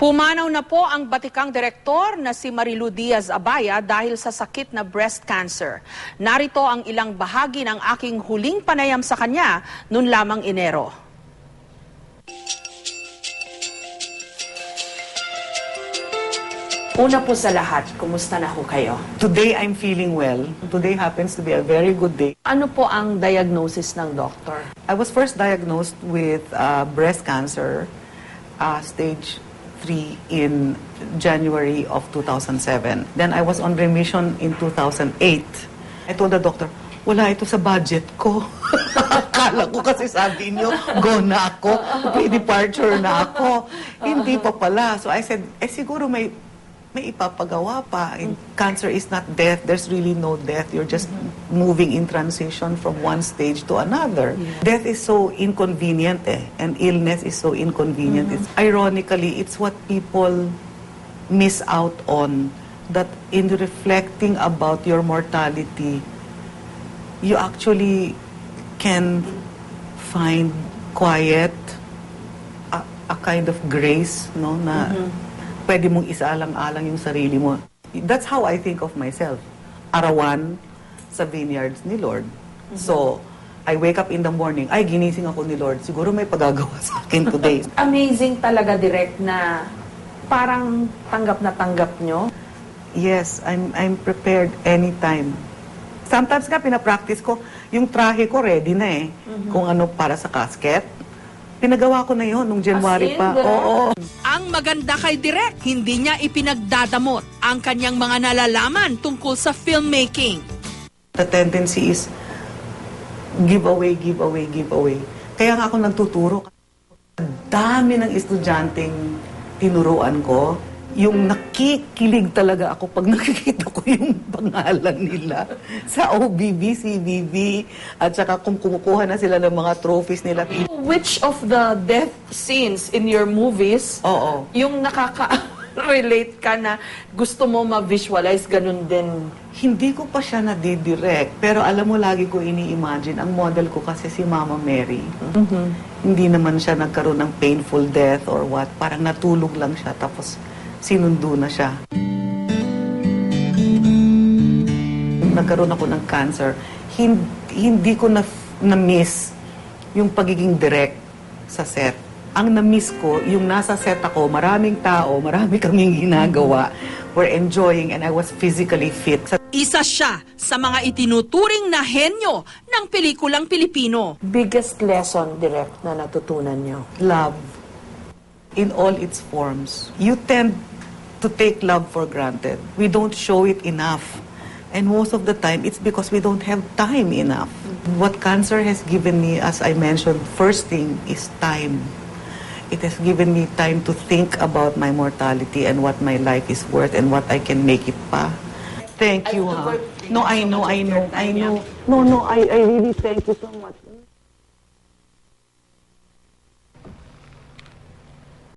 Pumanaw na po ang batikang direktor na si Marilu Diaz-Abaya dahil sa sakit na breast cancer. Narito ang ilang bahagi ng aking huling panayam sa kanya noon lamang Enero. Una po sa lahat, kumusta na ho kayo? Today, I'm feeling well. Today happens to be a very good day. Ano po ang diagnosis ng doktor? I was first diagnosed with breast cancer, stage 3 in January of 2007. Then I was on remission in 2008. I told the doctor, wala ito sa budget ko. Akala ko kasi sabi niyo, go na ako, pre-departure na ako. Hindi pa pala. So I said, siguro may ipapagawa pa. And cancer is not death. There's really no death. You're just moving in transition from one stage to another. Yeah. Death is so inconvenient and illness is so inconvenient. Ironically, it's what people miss out on, that in reflecting about your mortality, you actually can find quiet, a kind of grace, no, na pwede mong isaalang-alang yung sarili mo. That's how I think of myself. Arawan sa vineyards ni Lord. So, I wake up in the morning, ay, ginising ako ni Lord. Siguro may pagagawa sa akin today. Amazing talaga, Direk, na parang tanggap na tanggap nyo. Yes, I'm prepared anytime. Sometimes nga, pinapractice ko, yung trahe ko ready na kung ano para sa casket. Pinagawa ko na yon nung January pa. Oo. Ang maganda kay Direk, hindi niya ipinagdadamot ang kanyang mga nalalaman tungkol sa filmmaking. The tendency is give away, give away, give away. Kaya nga ako nagtuturo. Dami ng estudyanteng tinuruan ko. Yung nakikilig talaga ako pag nakikita ko yung pangalan nila sa OBB, CBB, at saka kung kumukuha na sila ng mga trophies nila. Which of the death scenes in your movies, yung nakaka-relate ka na gusto mo ma-visualize, ganun din? Hindi ko pa siya nadidirect, pero alam mo, lagi ko ini-imagine, ang model ko kasi si Mama Mary. Hindi naman siya nagkaroon ng painful death or what, parang natulog lang siya, tapos sinundo na siya. Nagkaroon ako ng cancer. Hindi ko na-miss yung pagiging direct sa set. Ang na-miss ko, yung nasa set ako, maraming tao, marami kaming ginagawa. We're enjoying and I was physically fit. Isa siya sa mga itinuturing na henyo ng pelikulang Pilipino. Biggest lesson, Direk, na natutunan nyo? Love. In all its forms. You tend to take love for granted. We don't show it enough. And most of the time, it's because we don't have time enough. What cancer has given me, as I mentioned, first thing is time. It has given me time to think about my mortality and what my life is worth and what I can make it pa. Thank you, ha? No, I know. No, I really thank you so much.